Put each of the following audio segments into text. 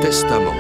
Testament.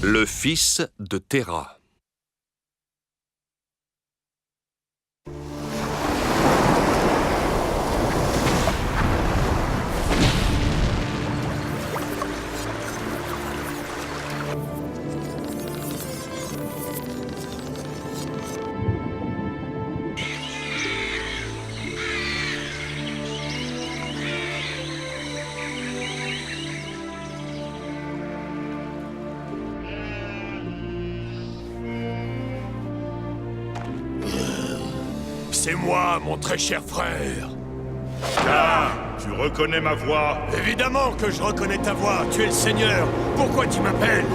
Le fils de Terah. C'est moi, mon très cher frère. Ah, tu reconnais ma voix? Évidemment que je reconnais ta voix, tu es le Seigneur. Pourquoi tu m'appelles?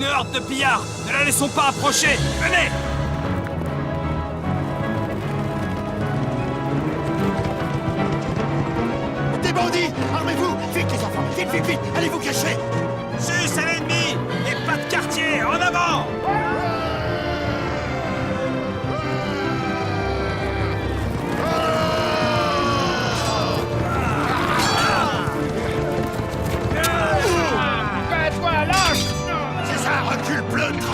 Une horde de pillards! Ne la laissons pas approcher! Venez! Des bandits! Armez-vous! Vite, les enfants! Vite, vite, vite! Allez vous cacher! Sus à l'ennemi! Et pas de quartier! En avant! C'est ça, recule, pleutre!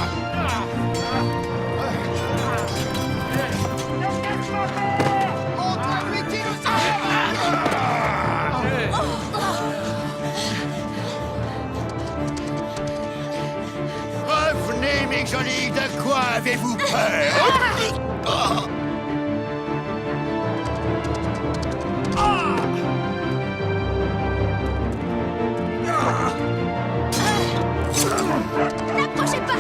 Revenez, mes jolis, de quoi avez-vous peur? N'approchez pas!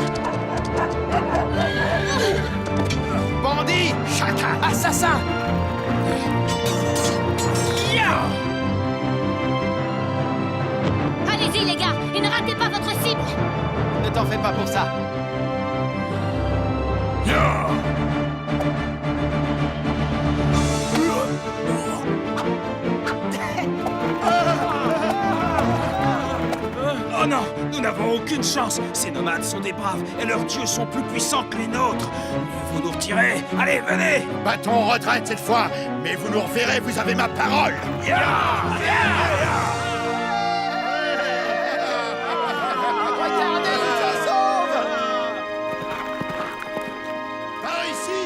Bandits! Chacun! Assassin! Allez-y, les gars, et ne ratez pas votre cible! Ne t'en fais pas pour ça. Oh non! Nous n'avons aucune chance! Ces nomades sont des braves, et leurs dieux sont plus puissants que les nôtres! Mieux vaut nous retirer! Allez, venez! Bâton en retraite cette fois, mais vous nous reverrez, vous avez ma parole! Regardez, il se sauve! Par ici!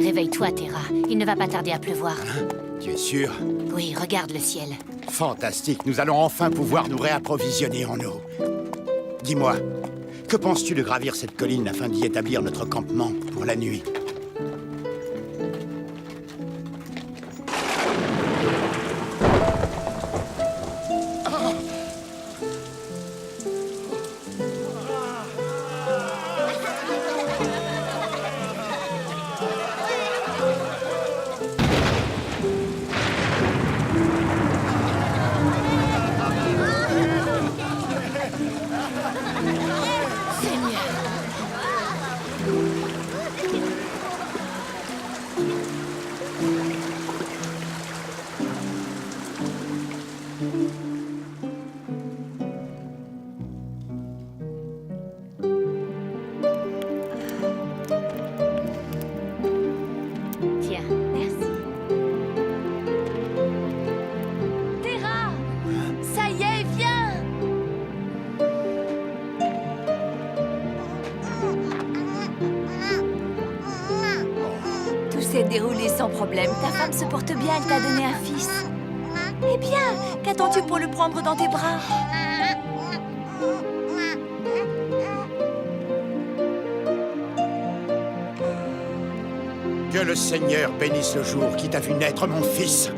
Réveille-toi, Terra. Il ne va pas tarder à pleuvoir. Tu es sûr? Oui, regarde le ciel. Fantastique, nous allons enfin pouvoir nous réapprovisionner en eau. Dis-moi, que penses-tu de gravir cette colline afin d'y établir notre campement pour la nuit? Tiens, merci. Terra! Ça y est, viens! Tout s'est déroulé sans problème. Ta femme se porte bien, elle t'a donné un fils. Eh bien, qu'attends-tu pour le prendre dans tes bras? Que le Seigneur bénisse le jour qui t'a vu naître, mon fils.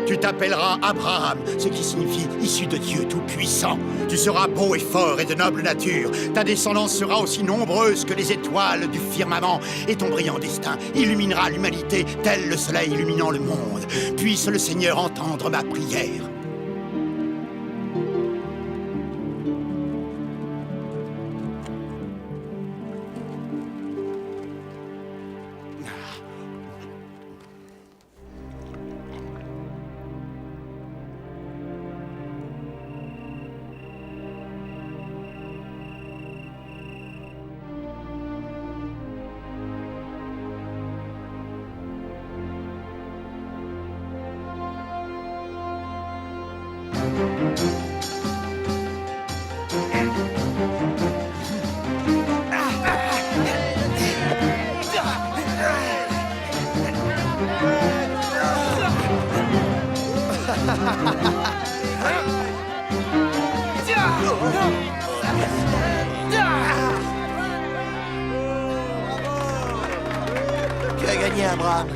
Tu t'appelleras Abraham, ce qui signifie issu de Dieu Tout-Puissant. Tu seras beau et fort et de noble nature. Ta descendance sera aussi nombreuse que les étoiles du firmament. Et ton brillant destin illuminera l'humanité tel le soleil illuminant le monde. Puisse le Seigneur entendre ma prière. Tu as gagné, Abraham.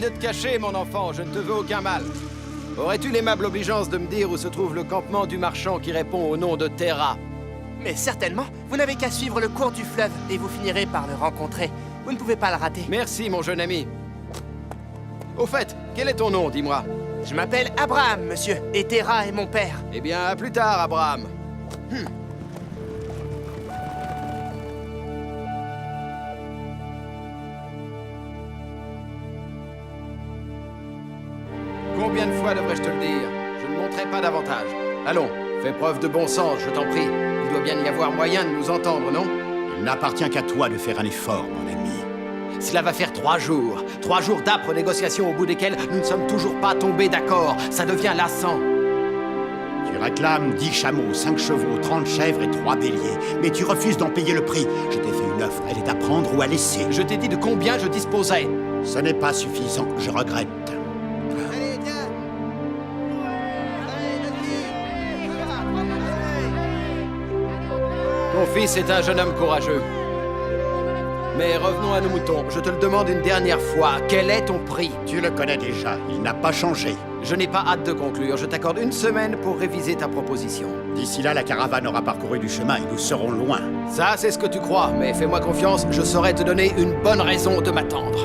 de te cacher, mon enfant, je ne te veux aucun mal. Aurais-tu l'aimable obligeance de me dire où se trouve le campement du marchand qui répond au nom de Terra? Mais certainement, vous n'avez qu'à suivre le cours du fleuve et vous finirez par le rencontrer. Vous ne pouvez pas le rater. Merci, mon jeune ami. Au fait, quel est ton nom, dis-moi? Je m'appelle Abraham, monsieur, et Terra est mon père. Eh bien, à plus tard, Abraham. Combien de fois devrais-je te le dire? Je ne monterai pas davantage. Allons, fais preuve de bon sens, je t'en prie. Il doit bien y avoir moyen de nous entendre, non? Il n'appartient qu'à toi de faire un effort, mon ami. Cela va faire 3 jours. 3 jours d'âpres négociations au bout desquelles nous ne sommes toujours pas tombés d'accord. Ça devient lassant. Tu réclames 10 chameaux, 5 chevaux, 30 chèvres et 3 béliers. Mais tu refuses d'en payer le prix. Je t'ai fait une offre, elle est à prendre ou à laisser. Je t'ai dit de combien je disposais. Ce n'est pas suffisant, je regrette. Ton fils est un jeune homme courageux. Mais revenons à nos moutons. Je te le demande une dernière fois. Quel est ton prix? Tu le connais déjà, il n'a pas changé. Je n'ai pas hâte de conclure. Je t'accorde 1 semaine pour réviser ta proposition. D'ici là, la caravane aura parcouru du chemin et nous serons loin. Ça, c'est ce que tu crois. Mais fais-moi confiance, je saurai te donner une bonne raison de m'attendre.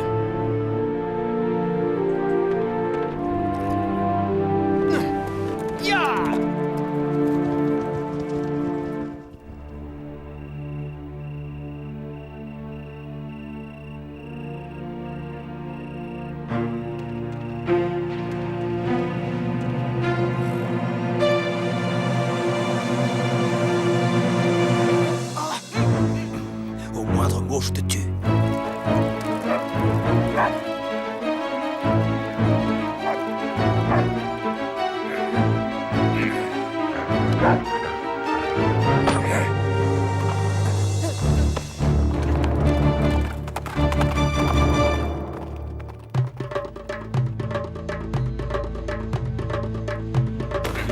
Au moindre mot, je te tue.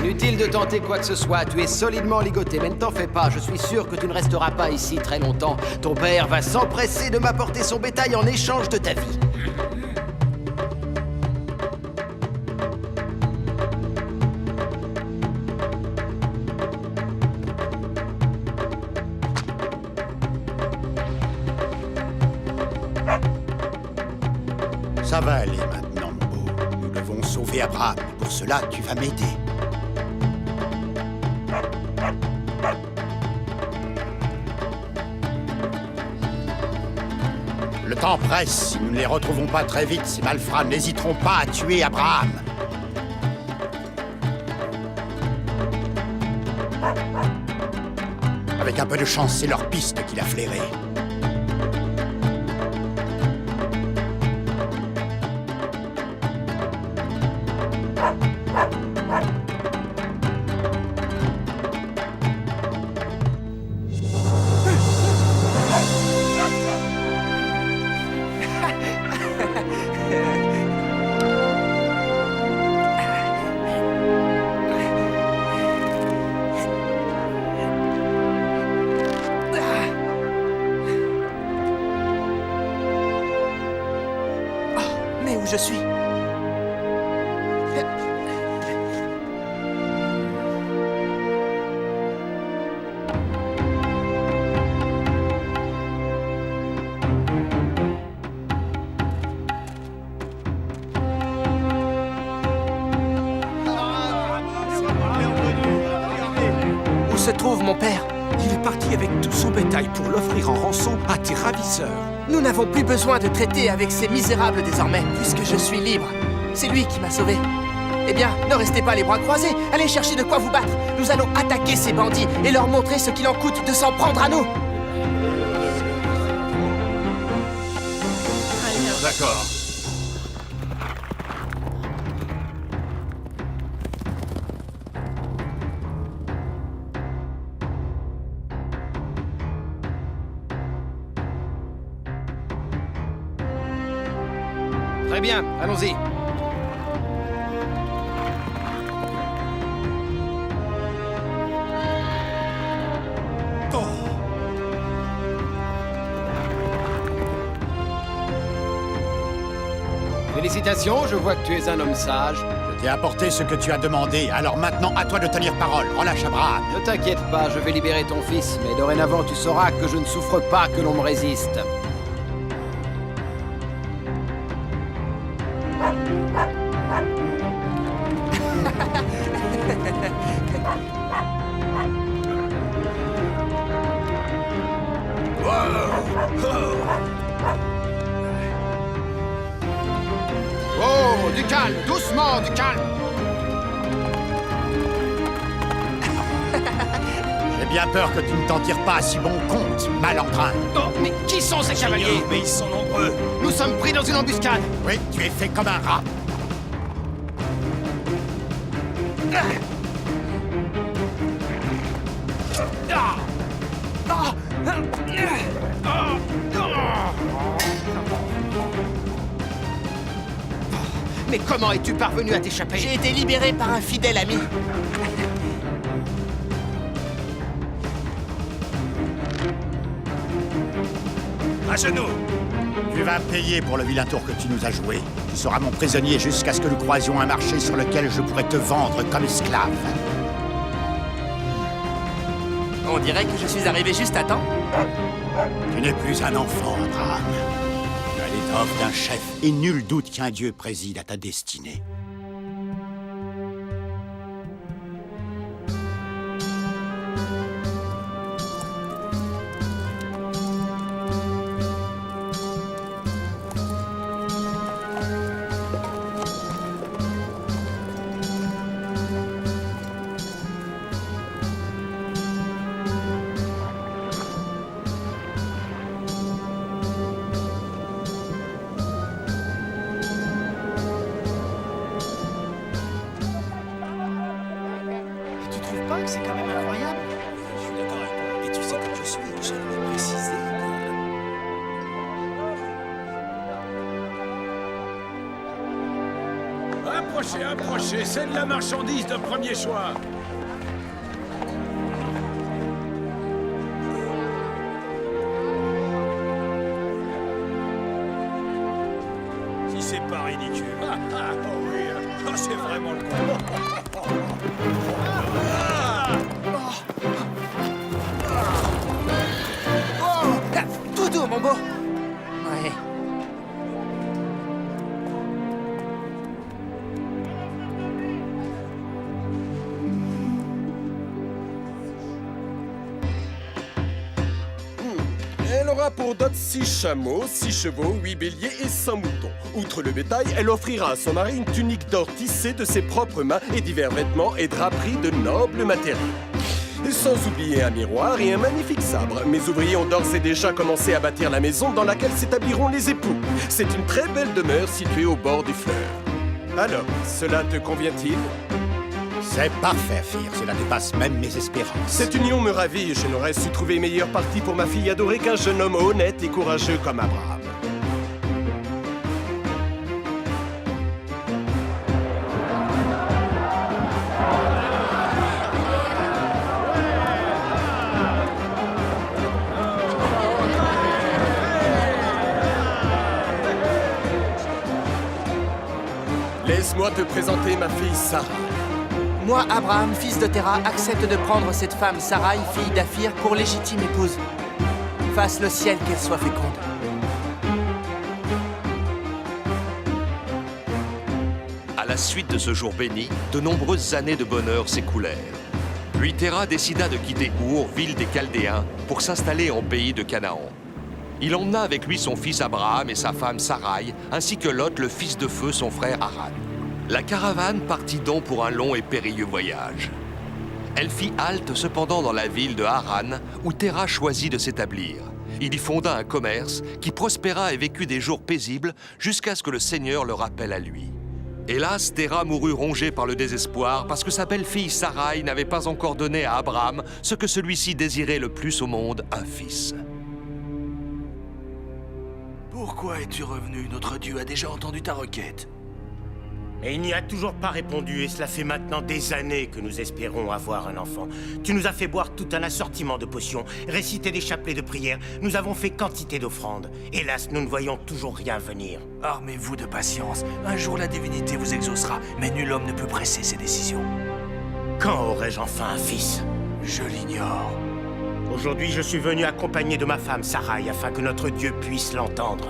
Inutile de tenter quoi que ce soit, tu es solidement ligoté, mais ne t'en fais pas, je suis sûr que tu ne resteras pas ici très longtemps. Ton père va s'empresser de m'apporter son bétail en échange de ta vie. Ça va aller maintenant, mon beau. Nous devons sauver Abraham. Et pour cela, tu vas m'aider. Le temps presse. Si nous ne les retrouvons pas très vite, ces malfrats n'hésiteront pas à tuer Abraham. Avec un peu de chance, c'est leur piste qu'il a flairée. Mais où je suis? Où se trouve mon père? Il est parti avec tout son bétail pour l'offrir en rançon à tes ravisseurs. Nous n'avons plus besoin de traiter avec ces misérables désormais, puisque je suis libre. C'est lui qui m'a sauvé. Eh bien, ne restez pas les bras croisés. Allez chercher de quoi vous battre. Nous allons attaquer ces bandits et leur montrer ce qu'il en coûte de s'en prendre à nous. D'accord. Très bien, allons-y. Félicitations, je vois que tu es un homme sage. Je t'ai apporté ce que tu as demandé, alors maintenant à toi de tenir parole. Relâche Abraham. Ne t'inquiète pas, je vais libérer ton fils, mais dorénavant tu sauras que je ne souffre pas que l'on me résiste. Oh, du calme, doucement, du calme. J'ai bien peur que tu ne t'en tires pas à si bon compte, malandrin. Oh, mais qui sont ces cavaliers? Mais ils sont nombreux. Nous sommes pris dans une embuscade. Oui, tu es fait comme un rat. Mais comment es-tu parvenu à t'échapper? J'ai été libéré par un fidèle ami. À genoux. Tu vas payer pour le vilain tour que tu nous as joué. Tu seras mon prisonnier jusqu'à ce que nous croisions un marché sur lequel je pourrais te vendre comme esclave. On dirait que je suis arrivé juste à temps. Tu n'es plus un enfant, Abraham. Tu as l'étoffe d'un chef et nul doute qu'un dieu préside à ta destinée. Tu trouves pas que c'est quand même incroyable? Je suis d'accord avec toi. Et tu sais comme je suis, j'aimerais préciser que... Approchez, approchez, c'est de la marchandise de premier choix. Si c'est pas ridicule. Oh oui, c'est vraiment le coup. Tout doux, mon beau. Ouais. Elle aura pour dot 6 chameaux, 6 chevaux, 8 béliers et 100 moutons. Outre le bétail, elle offrira à son mari une tunique d'or tissée de ses propres mains et divers vêtements et draperies de nobles matériaux. Sans oublier un miroir et un magnifique sabre. Mes ouvriers ont d'ores et déjà commencé à bâtir la maison dans laquelle s'établiront les époux. C'est une très belle demeure située au bord du fleuve. Alors, cela te convient-il? C'est parfait, Fir. Cela dépasse même mes espérances. Cette union me ravit et je n'aurais su trouver meilleur parti pour ma fille adorée qu'un jeune homme honnête et courageux comme Abraham. Laisse-moi te présenter ma fille Sarah. Moi, Abraham, fils de Terah, accepte de prendre cette femme Sarai, fille d'Aphir, pour légitime épouse. Fasse le ciel qu'elle soit féconde. À la suite de ce jour béni, de nombreuses années de bonheur s'écoulèrent. Puis Terah décida de quitter Our, ville des Chaldéens, pour s'installer en pays de Canaan. Il emmena avec lui son fils Abraham et sa femme Sarai, ainsi que Lot, le fils de feu, son frère Haran. La caravane partit donc pour un long et périlleux voyage. Elle fit halte cependant dans la ville de Haran, où Terah choisit de s'établir. Il y fonda un commerce qui prospéra et vécut des jours paisibles jusqu'à ce que le Seigneur le rappelle à lui. Hélas, Terah mourut rongé par le désespoir parce que sa belle-fille Sarai n'avait pas encore donné à Abraham ce que celui-ci désirait le plus au monde, un fils. Pourquoi es-tu revenu? Notre Dieu a déjà entendu ta requête. Mais il n'y a toujours pas répondu et cela fait maintenant des années que nous espérons avoir un enfant. Tu nous as fait boire tout un assortiment de potions, réciter des chapelets de prière, nous avons fait quantité d'offrandes. Hélas, nous ne voyons toujours rien venir. Armez-vous de patience. Un jour la divinité vous exaucera, mais nul homme ne peut presser ses décisions. Quand aurai-je enfin un fils? Je l'ignore. Aujourd'hui, je suis venu accompagné de ma femme Sarai afin que notre Dieu puisse l'entendre.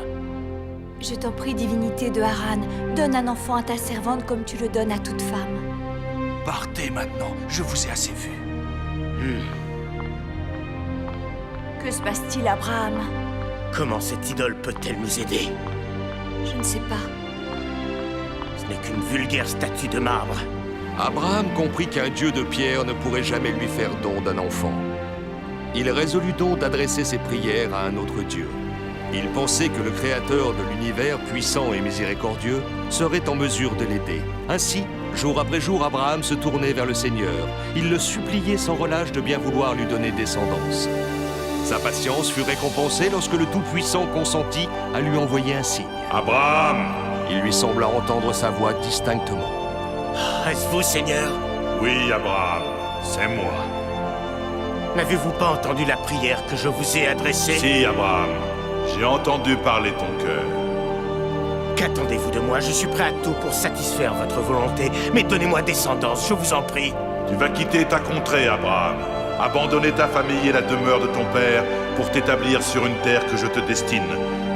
Je t'en prie, divinité de Haran, donne un enfant à ta servante comme tu le donnes à toute femme. Partez maintenant, je vous ai assez vu. Que se passe-t-il, Abraham? Comment cette idole peut-elle nous aider? Je ne sais pas. Ce n'est qu'une vulgaire statue de marbre. Abraham comprit qu'un dieu de pierre ne pourrait jamais lui faire don d'un enfant. Il résolut donc d'adresser ses prières à un autre dieu. Il pensait que le créateur de l'univers, puissant et miséricordieux, serait en mesure de l'aider. Ainsi, jour après jour, Abraham se tournait vers le Seigneur. Il le suppliait sans relâche de bien vouloir lui donner descendance. Sa patience fut récompensée lorsque le Tout-Puissant consentit à lui envoyer un signe. Abraham! Il lui sembla entendre sa voix distinctement. Est-ce vous, Seigneur? Oui, Abraham, c'est moi. N'avez-vous pas entendu la prière que je vous ai adressée? Si, Abraham, j'ai entendu parler ton cœur. Qu'attendez-vous de moi? Je suis prêt à tout pour satisfaire votre volonté, mais donnez-moi descendance, je vous en prie. Tu vas quitter ta contrée, Abraham, abandonner ta famille et la demeure de ton père pour t'établir sur une terre que je te destine.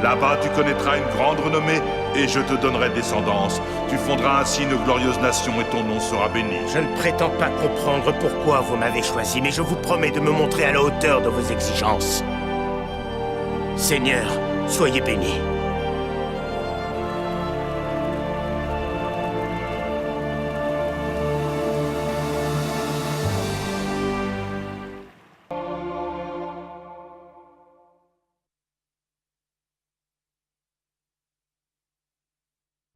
Là-bas, tu connaîtras une grande renommée et je te donnerai descendance. Tu fonderas ainsi une glorieuse nation et ton nom sera béni. Je ne prétends pas comprendre pourquoi vous m'avez choisi, mais je vous promets de me montrer à la hauteur de vos exigences. Seigneur, soyez béni.